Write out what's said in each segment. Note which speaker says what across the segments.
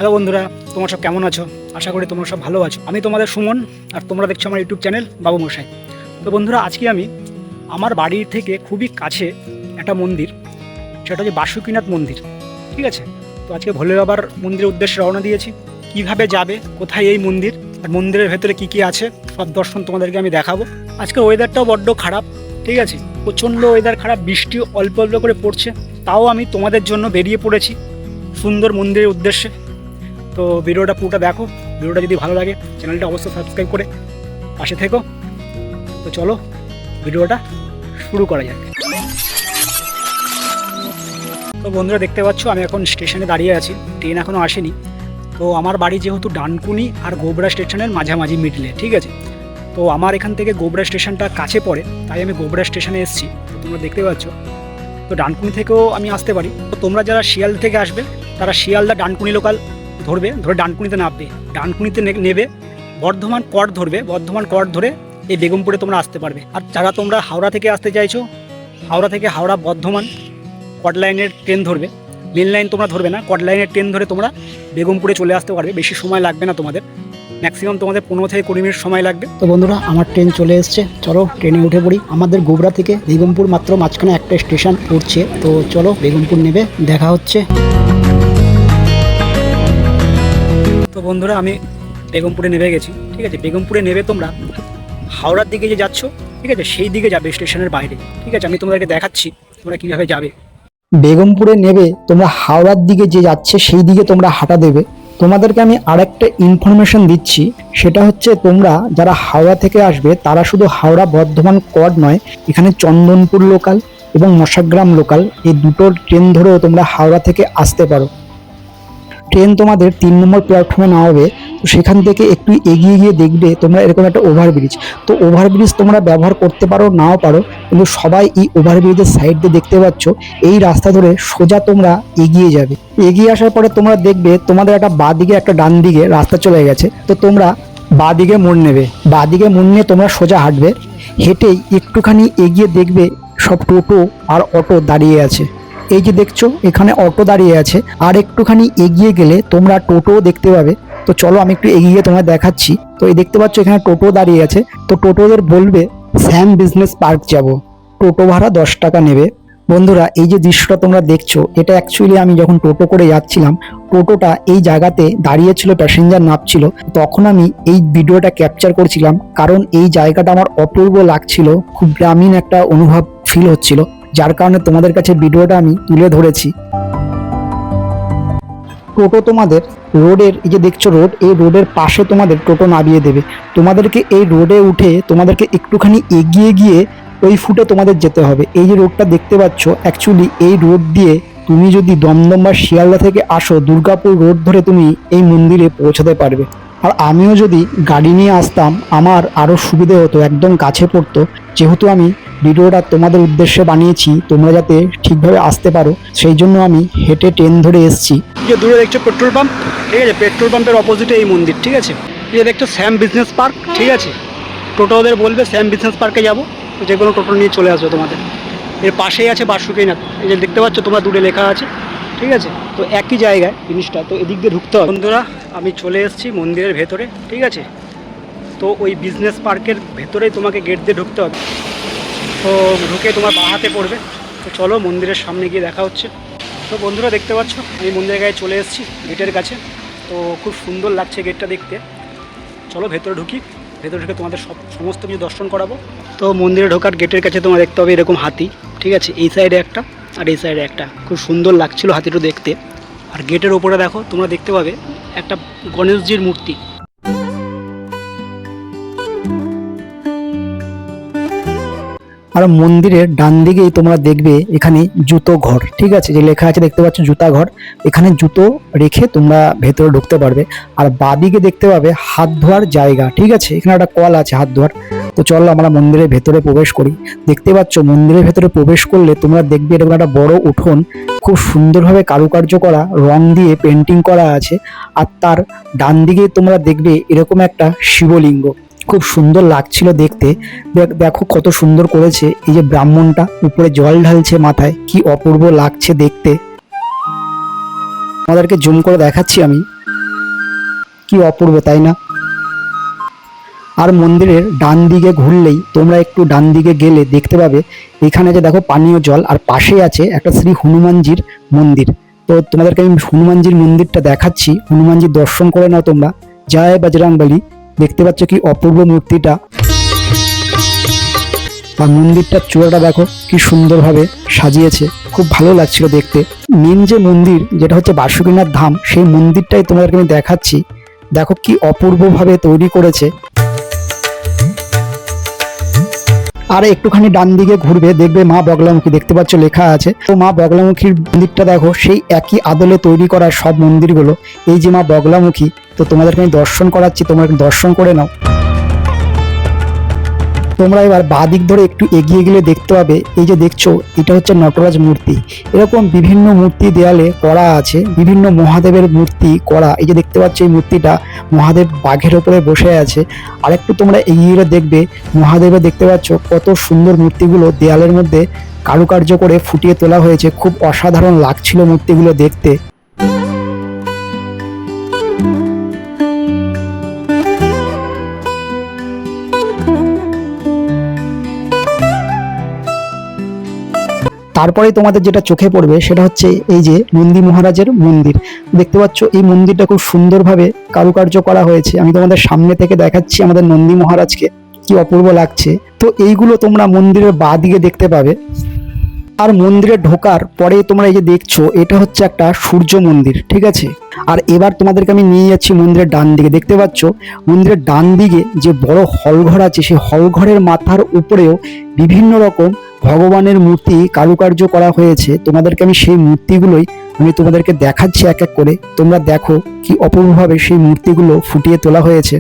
Speaker 1: Hello বন্ধুরা, তোমরা সব কেমন আছো? আশা করি তোমরা সব ভালো আছো। আমি তোমাদের সুমন, আর তোমরা দেখছো আমার ইউটিউব চ্যানেল বাবু মশাই। তো বন্ধুরা, আজকে আমি আমার বাড়ি থেকে খুবই কাছে একটা মন্দির, সেটা হচ্ছে বাসুকীনাথ মন্দির। ঠিক আছে, তো আজকে ভোলে বাবার মন্দিরের উদ্দেশ্যে রওনা দিয়েছি। কিভাবে যাবে, কোথায় এই মন্দির, আর মন্দিরের ভেতরে কি কি আছে সব দর্শন তোমাদেরকে আমি দেখাবো। আজকে ওয়েদারটাও বড্ড খারাপ, ঠিক আছে, প্রচণ্ড ওয়েদার খারাপ, বৃষ্টি অল্প অল্প করে পড়ছে। তাও আমি তোমাদের জন্য বেরিয়ে পড়েছি সুন্দর মন্দিরের উদ্দেশ্যে। তো ভিডিওটা পুরোটা দেখো, ভিডিওটা যদি ভালো লাগে চ্যানেলটা অবশ্যই সাবস্ক্রাইব করে পাশে থেকো। তো চলো ভিডিওটা শুরু করা যাক। তো বন্ধুরা, দেখতে পাচ্ছ আমি এখন স্টেশনে দাঁড়িয়ে আছি, ট্রেন এখনও আসেনি। তো আমার বাড়ি যেহেতু ডানকুনি আর গোবরা স্টেশনের মাঝামাঝি মিডলে, ঠিক আছে। তো আমার এখান থেকে গোবরা স্টেশনটা কাছে পড়ে, তাই আমি গোবরা স্টেশনে এসেছি। তো তোমরা দেখতে পাচ্ছ, তো ডানকুনি থেকেও আমি আসতে পারি। তো তোমরা যারা শিয়ালদা থেকে আসবে তারা শিয়ালদা ডানকুনি লোকাল ধরে ডানকুনিতে নামবে, ডানকুনিতে নেবে বর্ধমান কট ধরবে, বর্ধমান কট ধরে এই বেগমপুরে তোমরা আসতে পারবে। আর যারা তোমরা হাওড়া থেকে আসতে চাইছো, হাওড়া থেকে হাওড়া বর্ধমান কট লাইনের ট্রেন ধরবে, মেন লাইন তোমরা ধরবে না, কট লাইনের ট্রেন ধরে তোমরা বেগমপুরে চলে আসতে পারবে। বেশি সময় লাগবে না তোমাদের, ম্যাক্সিমাম তোমাদের 15 থেকে 20 মিনিট সময় লাগবে। তো বন্ধুরা, আমার ট্রেন চলে এসছে, চলো ট্রেনে উঠে পড়ি। আমাদের গোবরা থেকে বেগমপুর মাত্র মাঝখানে একটা স্টেশন পড়ছে, তো চলো বেগমপুর নেবে দেখা হচ্ছে। তো বন্ধুরা, আমি বেগমপুরে নেমে গেছি, ঠিক আছে। বেগমপুরে নেমে তোমরা হাওড়ার দিকে যে যাচ্ছ, ঠিক আছে, সেই দিকে যাবে স্টেশনের বাইরে, ঠিক আছে। আমি তোমাদেরকে দেখাচ্ছি তোমরা কীভাবে যাবে। বেগমপুরে নেবে তোমরা হাওড়ার দিকে যে যাচ্ছে সেই দিকে তোমরা হাঁটা দেবে। তোমাদেরকে আমি আরেকটা ইনফরমেশন দিচ্ছি, সেটা হচ্ছে তোমরা যারা হাওড়া থেকে আসবে তারা শুধু হাওড়া বর্ধমান কট নয়, এখানে চন্দনপুর লোকাল এবং মশাগ্রাম লোকাল এই দুটো ট্রেন ধরেও তোমরা হাওড়া থেকে আসতে পারো। ট্রেন তোমাদের 3 নম্বর প্ল্যাটফর্মে নামাবে, তো সেখান থেকে একটু এগিয়ে গিয়ে দেখবে তোমরা এরকম একটা ওভারব্রিজ। তো ওভারব্রিজ তোমরা ব্যবহার করতে পারো নাও পারো, কিন্তু সবাই এই ওভারব্রিজের সাইড দিয়ে দেখতে পাচ্ছ এই রাস্তা ধরে সোজা তোমরা এগিয়ে যাবে। এগিয়ে আসার পরে তোমরা দেখবে তোমাদের একটা বাঁ দিকে একটা ডান দিকে রাস্তা চলে গেছে, তো তোমরা বাঁ দিকে মোড় নেবে। বাঁ দিকে মোড় নিয়ে তোমরা সোজা হাঁটবে, হেঁটেই একটুখানি এগিয়ে দেখবে সব টোটো আর অটো দাঁড়িয়ে আছে। এই যে দেখছো এখানে অটো দাঁড়িয়ে আছে, আর একটুখানি এগিয়ে গেলে তোমরা টোটোও দেখতে পাবে। তো চলো আমি একটু এগিয়ে তোমায় দেখাচ্ছি। তো এই দেখতে পাচ্ছ এখানে টোটো দাঁড়িয়ে আছে, তো টোটোদের বলবে শ্যাম বিজনেস পার্ক যাব, টোটো ভাড়া 10 টাকা নেবে। বন্ধুরা, এই যে দৃশ্যটা তোমরা দেখছো, এটা অ্যাকচুয়ালি আমি যখন টোটো করে যাচ্ছিলাম, টোটোটা এই জায়গাতে দাঁড়িয়েছিল, প্যাসেঞ্জার নামছিল, তখন আমি এই ভিডিওটা ক্যাপচার করছিলাম, কারণ এই জায়গাটা আমার অপূর্ব লাগছিল, খুব গ্রামীণ একটা অনুভব ফিল হচ্ছিল, যার কারণে তোমাদের কাছে ভিডিওটা আমি তুলে ধরেছি। টোটো তোমাদের রোডের, এই যে দেখছো রোড, এই রোডের পাশে তোমাদের টোটো নামিয়ে দেবে। তোমাদেরকে এই রোডে উঠে তোমাদেরকে একটুখানি এগিয়ে গিয়ে ওই ফুটে তোমাদের যেতে হবে। এই যে রোডটা দেখতে পাচ্ছ, অ্যাকচুয়ালি এই রোড দিয়ে তুমি যদি দমদম বা শিয়ালদা থেকে আসো, দুর্গাপুর রোড ধরে তুমি এই মন্দিরে পৌঁছাতে পারবে। আর আমিও যদি গাড়ি নিয়ে আসতাম আমার আরও সুবিধে হতো, একদম কাছে পড়তো। যেহেতু আমি ভিডিওটা তোমাদের উদ্দেশ্যে বানিয়েছি, তোমরা যাতে ঠিকভাবে আসতে পারো, সেই জন্য আমি হেঁটে ট্রেন ধরে এসেছি। যে দূরে দেখছো পেট্রোল পাম্প, ঠিক আছে, পেট্রোল পাম্পের অপোজিটে এই মন্দির, ঠিক আছে। এই যে দেখছো শ্যাম বিজনেস পার্ক, ঠিক আছে। টোটো ওদের বলবে শ্যাম বিজনেস পার্কে যাবো, যে কোনো টোটো নিয়ে চলে আসবে তোমাদের। এর পাশেই আছে বাসুকীনাথ, এই যে দেখতে পাচ্ছ তোমরা দূরে লেখা আছে, ঠিক আছে। তো একই জায়গায় জিনিসটা, তো এদিক দিয়ে ঢুকতে হবে। বন্ধুরা, আমি চলে এসেছি মন্দিরের ভেতরে, ঠিক আছে। তো ওই বিজনেস পার্কের ভেতরেই তোমাকে গেট দিয়ে ঢুকতে হবে। তো ঢুকে তোমার বাঁ হাতে পড়বে। তো চলো মন্দিরের সামনে গিয়ে দেখা হচ্ছে। তো বন্ধুরা, দেখতে পাচ্ছ আমি মন্দিরের গায়ে চলে এসেছি, গেটের কাছে। তো খুব সুন্দর লাগছে গেটটা দেখতে। চলো ভেতরে ঢুকি, ভেতরে ঢুকে তোমাদের সমস্ত কিছু দর্শন করাবো। তো মন্দিরে ঢোকার গেটের কাছে তোমার দেখতে হবে এরকম হাতি, ঠিক আছে, এই সাইডে একটা আর এই সাইডে একটা। খুব সুন্দর লাগছিল হাতিটা দেখতে। আর গেটের ওপরে দেখো তোমরা দেখতে পাবে একটা গণেশজির মূর্তি। আর মন্দিরের ডান দিকেই তোমরা দেখবে এখানে জুতো ঘর, ঠিক আছে, যে লেখা আছে দেখতে পাচ্ছ জুতা ঘর, এখানে জুতো রেখে তোমরা ভেতরে ঢুকতে পারবে। আর বাদিকে দেখতে পাবে হাত ধোয়ার জায়গা, ঠিক আছে, এখানে একটা কল আছে হাত ধোয়ার। তো চলো আমরা মন্দিরের ভেতরে প্রবেশ করি। দেখতে পাচ্ছ মন্দিরের ভেতরে প্রবেশ করলে তোমরা দেখবে এরকম একটা বড় উঠোন, খুব সুন্দরভাবে কারুকার্য করা, রং দিয়ে পেন্টিং করা আছে। আর তার ডান দিকে তোমরা দেখবে এরকম একটা শিবলিঙ্গ, খুব সুন্দর লাগছিল দেখতে। দেখো কত সুন্দর করেছে, এই যে ব্রাহ্মণটা উপরে জল ঢালছে মাথায়, কি অপূর্ব লাগছে দেখতে। আমাদেরকে জুম করে দেখাচ্ছি আমি। কি অপূর্ব, তাই না? আর মন্দিরের ডান দিকে ঘুরলেই তোমরা একটু ডান দিকে গেলে দেখতে পাবে এখানে যে দেখো পানীয় জল, আর পাশেই আছে একটা শ্রী হনুমানজির মন্দির। তো তোমাদেরকে আমি হনুমানজির মন্দিরটা দেখাচ্ছি, হনুমানজির দর্শন করে নাও তোমরা। জয় বজরংবলী। দেখতে পাচ্ছ কি অপূর্ব মূর্তিটা, আর মন্দিরটার চূড়াটা দেখো কি সুন্দরভাবে সাজিয়েছে, খুব ভালো লাগছিল দেখতে। মেন যে মন্দির যেটা হচ্ছে বাসুকীনাথ ধাম, সেই মন্দিরটাই তোমাদেরকে আমি দেখাচ্ছি। দেখো কি অপূর্বভাবে তৈরি করেছে। আর একটুখানি ডান দিকে ঘুরবে, দেখবে মা বগলামুখী, দেখতে পাচ্ছ লেখা আছে। তো মা বগলামুখীর মন্দিরটা দেখো সেই একই আদলে তৈরি করা সব মন্দিরগুলো। এই যে মা বগলামুখী, তো তোমাদেরকে আমি দর্শন করাচ্ছি, তোমরা দর্শন করে নাও। তোমরা এবার বাদিক ধরে একটু এগিয়ে গেলে দেখতে পাবে এই যে দেখছো এটা হচ্ছে নটরাজ মূর্তি। এরকম বিভিন্ন মূর্তি দেয়ালে করা আছে, বিভিন্ন মহাদেবের মূর্তি করা। এই যে দেখতে পাচ্ছ এই মূর্তিটা মহাদেব বাঘের ওপরে বসে আছে। আর একটু তোমরা এগিয়ে গেলে দেখবে মহাদেবের, দেখতে পাচ্ছ কত সুন্দর মূর্তিগুলো দেয়ালের মধ্যে কারুকার্য করে ফুটিয়ে তোলা হয়েছে। খুব অসাধারণ লাগছিল মূর্তিগুলো দেখতে। তারপরে তোমাদের যেটা চোখে পড়বে সেটা হচ্ছে এই যে নন্দী মহারাজের মন্দির। দেখতে পাচ্ছ এই মন্দিরটা খুব সুন্দরভাবে কারুকার্য করা হয়েছে। আমি তোমাদের সামনে থেকে দেখাচ্ছি আমাদের নন্দী মহারাজকে, কি অপূর্ব লাগছে। তো এইগুলো তোমরা মন্দিরের বাঁ দিকে দেখতে পাবে। আর মন্দিরে ঢোকার পরে তোমরা এই যে দেখছো এটা হচ্ছে একটা সূর্য মন্দির, ঠিক আছে। আর এবার তোমাদেরকে আমি নিয়ে যাচ্ছি মন্দিরের ডান দিকে। দেখতে পাচ্ছ মন্দিরের ডান দিকে যে বড় হলঘর আছে, সেই হলঘরের মাথার উপরেও বিভিন্ন রকম ভগবানের মূর্তি কারুকার্য করা হয়েছে। তোমাদেরকে আমি সেই মূর্তিগুলোই তোমাদেরকে দেখাচ্ছি এক এক করে। তোমরা দেখো কি অপূর্বভাবে সেই মূর্তিগুলো ফুটিয়ে তোলা হয়েছে।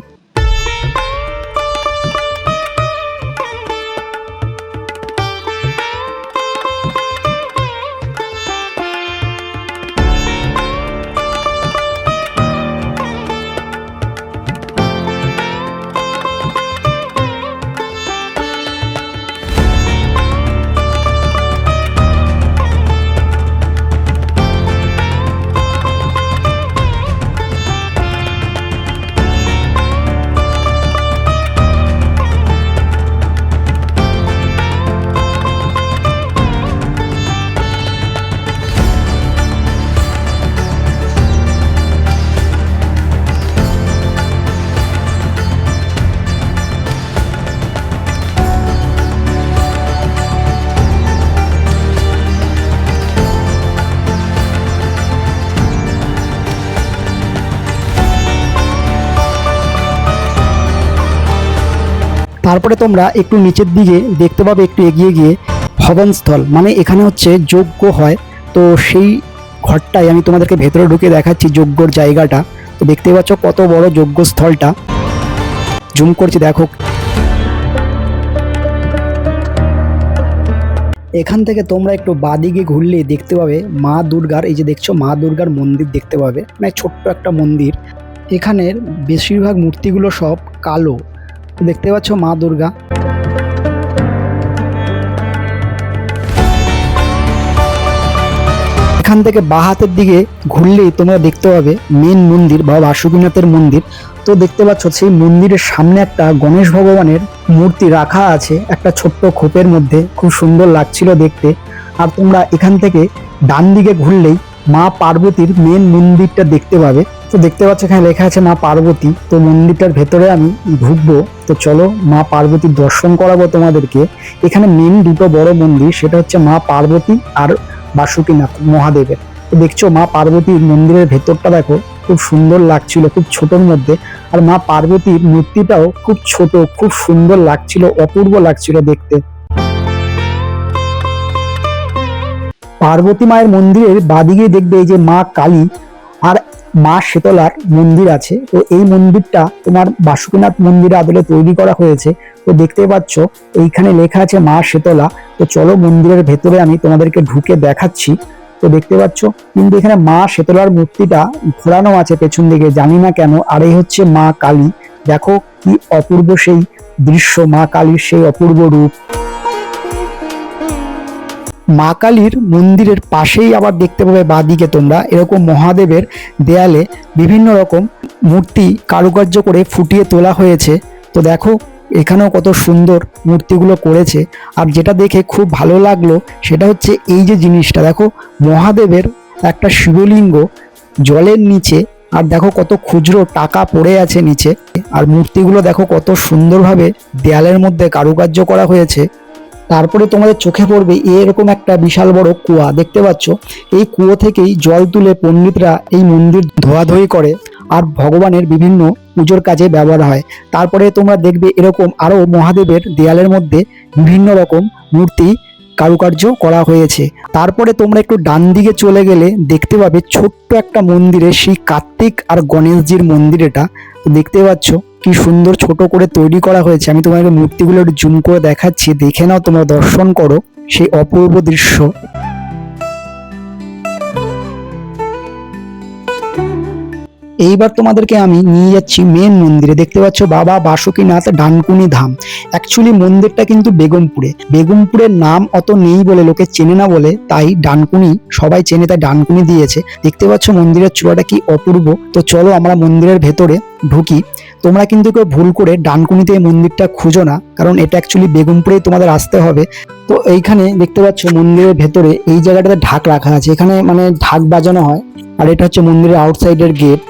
Speaker 1: তারপরে তোমরা একটু নিচের দিকে দেখতে পাবে, একটু এগিয়ে গিয়ে হবনস্থল, মানে এখানে হচ্ছে যজ্ঞ হয়। তো সেই ঘরটাই আমি তোমাদেরকে ভেতরে ঢুকে দেখাচ্ছি, যজ্ঞর জায়গাটা। তো দেখতে পাচ্ছ কত বড় যজ্ঞস্থলটা, জুম করছি দেখো। এখান থেকে তোমরা একটু বাদিকে ঘুরলে দেখতে পাবে মা দুর্গার, এই যে দেখছো মা দুর্গার মন্দির দেখতে পাবে, মানে ছোট্ট একটা মন্দির। এখানের বেশিরভাগ মূর্তিগুলো সব কালো। দেখতে পাচ্ছ মা দুর্গা। এখান থেকে বাঁ হাতের দিকে ঘুরলেই তোমরা দেখতে পাবে মেন মন্দির বা বাসুকীনাথের মন্দির। তো দেখতে পাচ্ছ সেই মন্দিরের সামনে একটা গণেশ ভগবানের মূর্তি রাখা আছে একটা ছোট্ট খোপের মধ্যে, খুব সুন্দর লাগছিল দেখতে। আর তোমরা এখান থেকে ডান দিকে ঘুরলেই মা পার্বতীর মেন মন্দিরটা দেখতে পাবে। তো দেখতে পাচ্ছ এখানে লেখা আছে মা পার্বতী। তো মন্দিরটার ভেতরে আমি ঢুকবো, তো চলো মা পার্বতীর দর্শন করাবো তোমাদেরকে। এখানে মেন দুটো বড় মন্দির, সেটা হচ্ছে মা পার্বতী আর বাসুকীনাথ মহাদেবের। তো দেখছো মা পার্বতীর মন্দিরের ভেতরটা দেখো, খুব সুন্দর লাগছিল, খুব ছোটর মধ্যে। আর মা পার্বতীর মূর্তিটাও খুব ছোট, খুব সুন্দর লাগছিল, অপূর্ব লাগছিল দেখতে। পার্বতী মায়ের মন্দিরের বাদিকে দেখবে এই যে মা কালী আর মা শীতলার মন্দির আছে। তো এই মন্দিরটা তোমার বাসুকীনাথ মন্দিরের আদলে তৈরি করা হয়েছে। তো দেখতে পাচ্ছ এইখানে লেখা আছে মা শীতলা। তো চলো মন্দিরের ভেতরে আমি তোমাদেরকে ঢুকে দেখাচ্ছি। তো দেখতে পাচ্ছ কিন্তু এখানে মা শীতলার মূর্তিটা ঘোরানো আছে পেছন দিকে, জানি না কেন। আর এই হচ্ছে মা কালী, দেখো কি অপূর্ব সেই দৃশ্য, মা কালীর সেই অপূর্ব রূপ। মা কালীর মন্দিরের পাশেই আবার দেখতে পাবে বাঁদিকে তোমরা এরকম মহাদেবের দেয়ালে বিভিন্ন রকম মূর্তি কারুকার্য করে ফুটিয়ে তোলা হয়েছে। তো দেখো এখানেও কত সুন্দর মূর্তিগুলো করেছে। আর যেটা দেখে খুব ভালো লাগলো সেটা হচ্ছে এই যে জিনিসটা দেখো, মহাদেবের একটা শিবলিঙ্গ জলের নিচে, আর দেখো কত খুচরো টাকা পড়ে আছে নিচে। আর মূর্তিগুলো দেখো কত সুন্দরভাবে দেয়ালের মধ্যে কারুকার্য করা হয়েছে। তারপরে তোমাদের চোখে পড়বে এরকম একটা বিশাল বড় কুয়া দেখতে পাচ্ছ। এই কুয়ো থেকেই জল তুলে পণ্ডিতরা এই মন্দির ধোয়াধুয়ি করে আর ভগবানের বিভিন্ন পুজোর কাজে ব্যবহার হয়। তারপরে তোমরা দেখবে এরকম আরো মহাদেবের দেয়ালের মধ্যে বিভিন্ন রকম মূর্তি কারুকার্য করা হয়েছে। তারপরে তোমরা একটু ডান দিকে চলে গেলে দেখতে পাবে ছোট্ট একটা মন্দিরে সেই কার্তিক আর গণেশজির মন্দির। এটা দেখতে পাচ্ছ কি সুন্দর ছোট করে তৈরি করা হয়েছে। আমি তোমাকে মূর্তিগুলো একটু জুম করে দেখাচ্ছি, দেখে নাও, তোমরা দর্শন করো সেই অপূর্ব দৃশ্য। এইবার তোমাদেরকে আমি নিয়ে যাচ্ছি মেন মন্দিরে। দেখতে পাচ্ছ বাবা বাসুকীনাথ ডানকুনি ধাম। অ্যাকচুয়ালি মন্দিরটা কিন্তু বেগমপুরের নাম অত নেই বলে লোকে চেনে না বলে তাই ডানকুনি সবাই চেনে, তাই ডানকুনি দিয়েছে। দেখতে পাচ্ছ মন্দিরের চূড়াটা কি অপূর্ব। তো চলো আমরা মন্দিরের ভেতরে ঢুকি। তোমরা কিন্তু কেউ ভুল করে ডানকুনিতে এই মন্দিরটা খুঁজো না, কারণ এটা অ্যাকচুয়ালি বেগমপুরেই তোমাদের আসতে হবে। তো এইখানে দেখতে পাচ্ছ মন্দিরের ভেতরে এই জায়গাটাতে ঢাক রাখা আছে, এখানে মানে ঢাক বাজানো হয়। আর এটা হচ্ছে মন্দিরের আউটসাইডের গেট।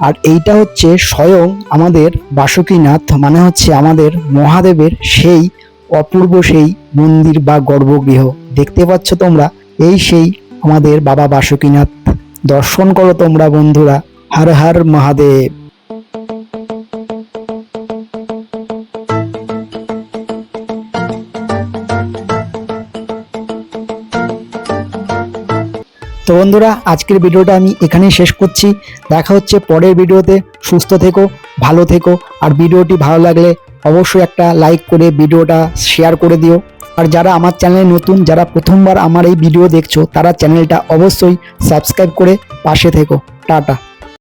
Speaker 1: আর এইটা হচ্ছে স্বয়ং আমাদের বাসুকীনাথ, মানে হচ্ছে আমাদের মহাদেবের সেই অপূর্ব সেই মন্দির বা গর্ভগৃহ। দেখতে পাচ্ছ তোমরা, এই সেই আমাদের বাবা বাসুকীনাথ। দর্শন করো তোমরা বন্ধুরা। হর হর মহাদেব। তো বন্ধুরা আজকের ভিডিওটা আমি এখানেই শেষ করছি। দেখা হচ্ছে পরের ভিডিওতে। সুস্থ থেকো, ভালো থেকো। আর ভিডিওটি ভালো লাগলে অবশ্যই একটা লাইক করে ভিডিওটা শেয়ার করে দিও। আর যারা আমার চ্যানেলে নতুন, যারা প্রথমবার আমার এই ভিডিও দেখছো, তারা চ্যানেলটা অবশ্যই সাবস্ক্রাইব করে পাশে থেকো। টাটা।